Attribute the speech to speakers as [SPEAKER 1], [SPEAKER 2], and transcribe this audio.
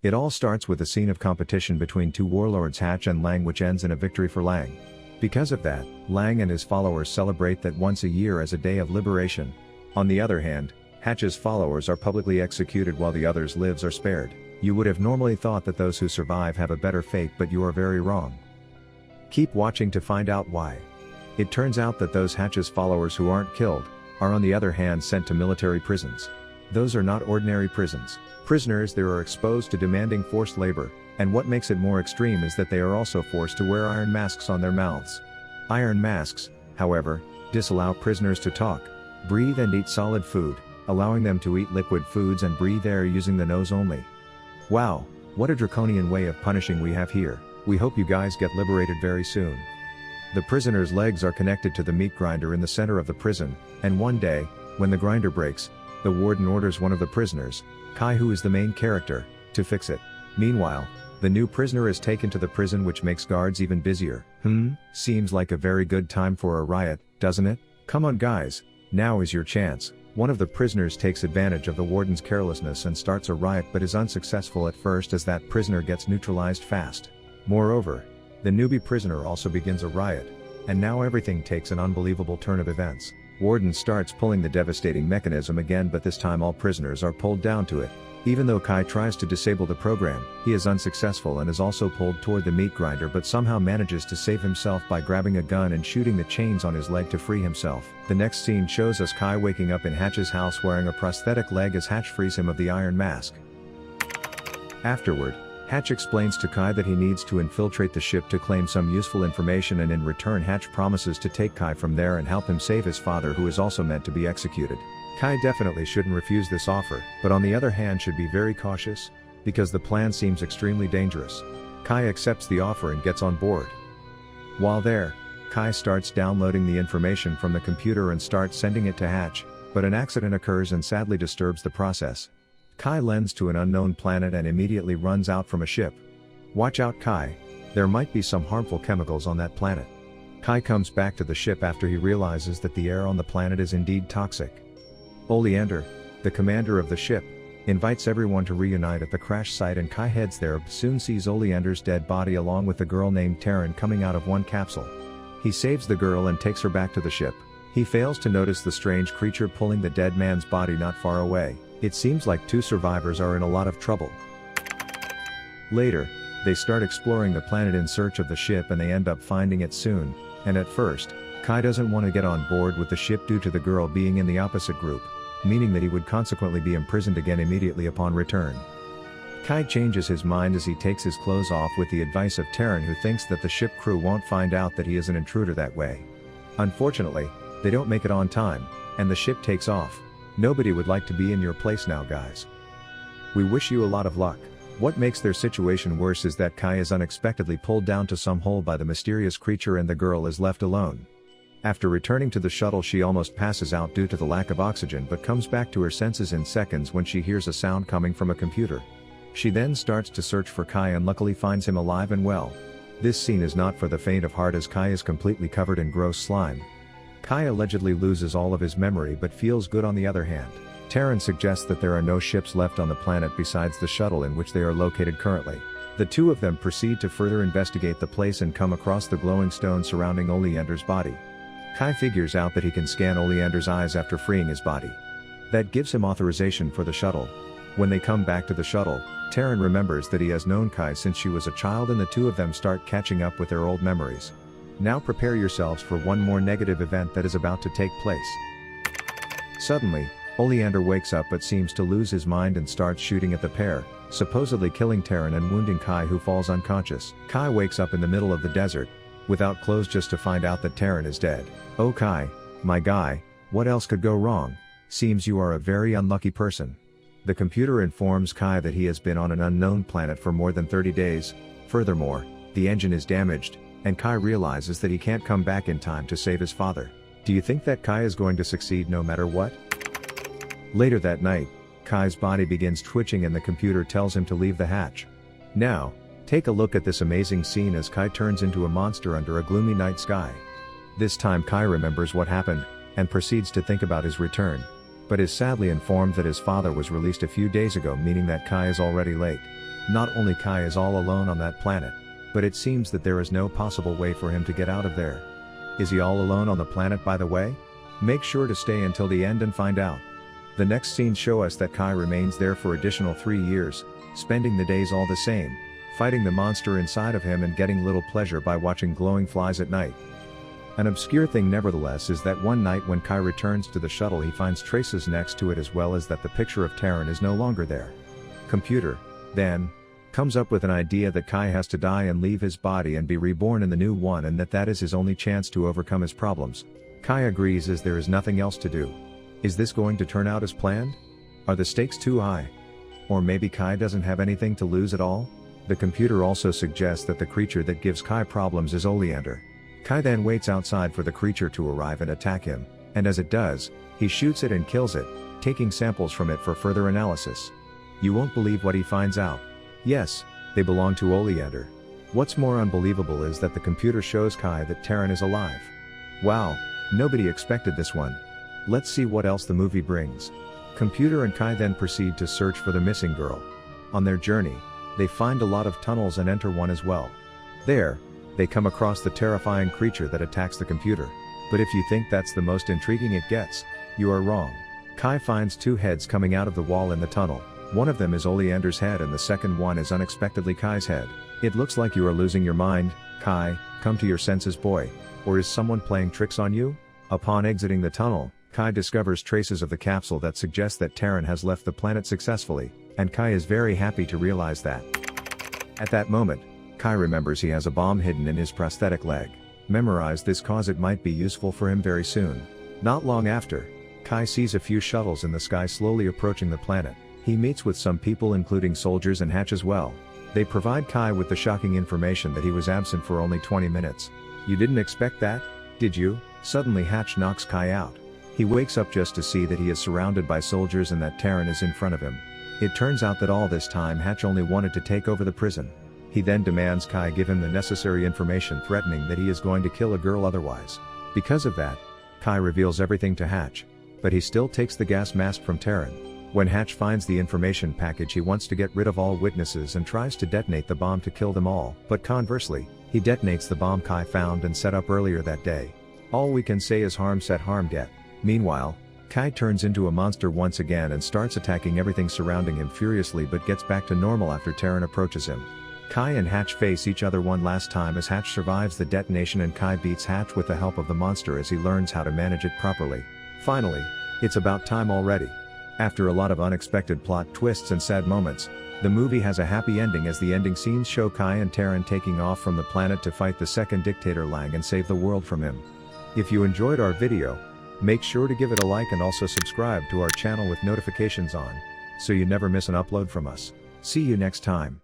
[SPEAKER 1] It all starts with a scene of competition between two warlords, Hatch and Lang, which ends in a victory for Lang. Because of that, Lang and his followers celebrate that once a year as a day of liberation. On the other hand, Hatch's followers are publicly executed while the others' lives are spared. You would have normally thought that those who survive have a better fate, but you are very wrong. Keep watching to find out why. It turns out that those Hatch's followers who aren't killed, are on the other hand sent to military prisons. Those are not ordinary prisons. Prisoners there are exposed to demanding forced labor, and what makes it more extreme is that they are also forced to wear iron masks on their mouths. Iron masks, however, disallow prisoners to talk, breathe and eat solid food, allowing them to eat liquid foods and breathe air using the nose only. Wow, what a draconian way of punishing we have here. We hope you guys get liberated very soon. The prisoner's legs are connected to the meat grinder in the center of the prison, and one day, when the grinder breaks, the warden orders one of the prisoners, Kai, who is the main character, to fix it. Meanwhile, the new prisoner is taken to the prison, which makes guards even busier. Seems like a very good time for a riot, doesn't it? Come on guys, now is your chance. One of the prisoners takes advantage of the warden's carelessness and starts a riot, but is unsuccessful at first as that prisoner gets neutralized fast. Moreover, the newbie prisoner also begins a riot, and now everything takes an unbelievable turn of events. Warden starts pulling the devastating mechanism again, but this time all prisoners are pulled down to it. Even though Kai tries to disable the program, he is unsuccessful and is also pulled toward the meat grinder, but somehow manages to save himself by grabbing a gun and shooting the chains on his leg to free himself. The next scene shows us Kai waking up in Hatch's house wearing a prosthetic leg as Hatch frees him of the iron mask. Afterward, Hatch explains to Kai that he needs to infiltrate the ship to claim some useful information, and in return Hatch promises to take Kai from there and help him save his father, who is also meant to be executed. Kai definitely shouldn't refuse this offer, but on the other hand should be very cautious, because the plan seems extremely dangerous. Kai accepts the offer and gets on board. While there, Kai starts downloading the information from the computer and starts sending it to Hatch, but an accident occurs and sadly disturbs the process. Kai lands to an unknown planet and immediately runs out from a ship. Watch out Kai, there might be some harmful chemicals on that planet. Kai comes back to the ship after he realizes that the air on the planet is indeed toxic. Oleander, the commander of the ship, invites everyone to reunite at the crash site, and Kai heads there but soon sees Oleander's dead body along with the girl named Taryn coming out of one capsule. He saves the girl and takes her back to the ship. He fails to notice the strange creature pulling the dead man's body not far away. It seems like two survivors are in a lot of trouble. Later, they start exploring the planet in search of the ship, and they end up finding it soon, and at first, Kai doesn't want to get on board with the ship due to the girl being in the opposite group, meaning that he would consequently be imprisoned again immediately upon return. Kai changes his mind as he takes his clothes off with the advice of Taryn, who thinks that the ship crew won't find out that he is an intruder that way. Unfortunately, they don't make it on time, and the ship takes off. Nobody would like to be in your place now, guys. We wish you a lot of luck. What makes their situation worse is that Kai is unexpectedly pulled down to some hole by the mysterious creature and the girl is left alone. After returning to the shuttle, she almost passes out due to the lack of oxygen, but comes back to her senses in seconds when she hears a sound coming from a computer. She then starts to search for Kai and luckily finds him alive and well. This scene is not for the faint of heart as Kai is completely covered in gross slime. Kai allegedly loses all of his memory but feels good on the other hand. Taryn suggests that there are no ships left on the planet besides the shuttle in which they are located currently. The two of them proceed to further investigate the place and come across the glowing stone surrounding Oleander's body. Kai figures out that he can scan Oleander's eyes after freeing his body. That gives him authorization for the shuttle. When they come back to the shuttle, Taryn remembers that he has known Kai since she was a child, and the two of them start catching up with their old memories. Now prepare yourselves for one more negative event that is about to take place. Suddenly, Oleander wakes up but seems to lose his mind and starts shooting at the pair, supposedly killing Taryn and wounding Kai, who falls unconscious. Kai wakes up in the middle of the desert, without clothes, just to find out that Taryn is dead. Oh Kai, my guy, what else could go wrong? Seems you are a very unlucky person. The computer informs Kai that he has been on an unknown planet for more than 30 days, furthermore, the engine is damaged, and Kai realizes that he can't come back in time to save his father. Do you think that Kai is going to succeed no matter what? Later that night, Kai's body begins twitching and the computer tells him to leave the hatch. Now, take a look at this amazing scene as Kai turns into a monster under a gloomy night sky. This time Kai remembers what happened, and proceeds to think about his return, but is sadly informed that his father was released a few days ago, meaning that Kai is already late. Not only Kai is all alone on that planet, but it seems that there is no possible way for him to get out of there. Is he all alone on the planet, by the way? Make sure to stay until the end and find out. The next scenes show us that Kai remains there for additional 3 years, spending the days all the same, fighting the monster inside of him and getting little pleasure by watching glowing flies at night. An obscure thing nevertheless is that one night when Kai returns to the shuttle he finds traces next to it, as well as that the picture of Terran is no longer there. Computer, then, comes up with an idea that Kai has to die and leave his body and be reborn in the new one, and that is his only chance to overcome his problems. Kai agrees as there is nothing else to do. Is this going to turn out as planned? Are the stakes too high? Or maybe Kai doesn't have anything to lose at all? The computer also suggests that the creature that gives Kai problems is Oleander. Kai then waits outside for the creature to arrive and attack him, and as it does, he shoots it and kills it, taking samples from it for further analysis. You won't believe what he finds out. Yes, they belong to Oleander. What's more unbelievable is that the computer shows Kai that Terran is alive. Wow, nobody expected this one. Let's see what else the movie brings. Computer and Kai then proceed to search for the missing girl. On their journey, they find a lot of tunnels and enter one as well. There, they come across the terrifying creature that attacks the computer. But if you think that's the most intriguing it gets, you are wrong. Kai finds 2 heads coming out of the wall in the tunnel. One of them is Oleander's head and the second one is unexpectedly Kai's head. It looks like you are losing your mind, Kai, come to your senses, boy. Or is someone playing tricks on you? Upon exiting the tunnel, Kai discovers traces of the capsule that suggest that Terran has left the planet successfully, and Kai is very happy to realize that. At that moment, Kai remembers he has a bomb hidden in his prosthetic leg. Memorize this cause it might be useful for him very soon. Not long after, Kai sees a few shuttles in the sky slowly approaching the planet. He meets with some people including soldiers and Hatch as well. They provide Kai with the shocking information that he was absent for only 20 minutes. You didn't expect that, did you? Suddenly Hatch knocks Kai out. He wakes up just to see that he is surrounded by soldiers and that Terran is in front of him. It turns out that all this time Hatch only wanted to take over the prison. He then demands Kai give him the necessary information, threatening that he is going to kill a girl otherwise. Because of that, Kai reveals everything to Hatch. But he still takes the gas mask from Terran. When Hatch finds the information package he wants to get rid of all witnesses and tries to detonate the bomb to kill them all, but conversely, he detonates the bomb Kai found and set up earlier that day. All we can say is harm set harm get. Meanwhile, Kai turns into a monster once again and starts attacking everything surrounding him furiously, but gets back to normal after Terran approaches him. Kai and Hatch face each other one last time as Hatch survives the detonation and Kai beats Hatch with the help of the monster as he learns how to manage it properly. Finally, it's about time already. After a lot of unexpected plot twists and sad moments, the movie has a happy ending as the ending scenes show Kai and Terran taking off from the planet to fight the second dictator Lang and save the world from him. If you enjoyed our video, make sure to give it a like and also subscribe to our channel with notifications on, so you never miss an upload from us. See you next time.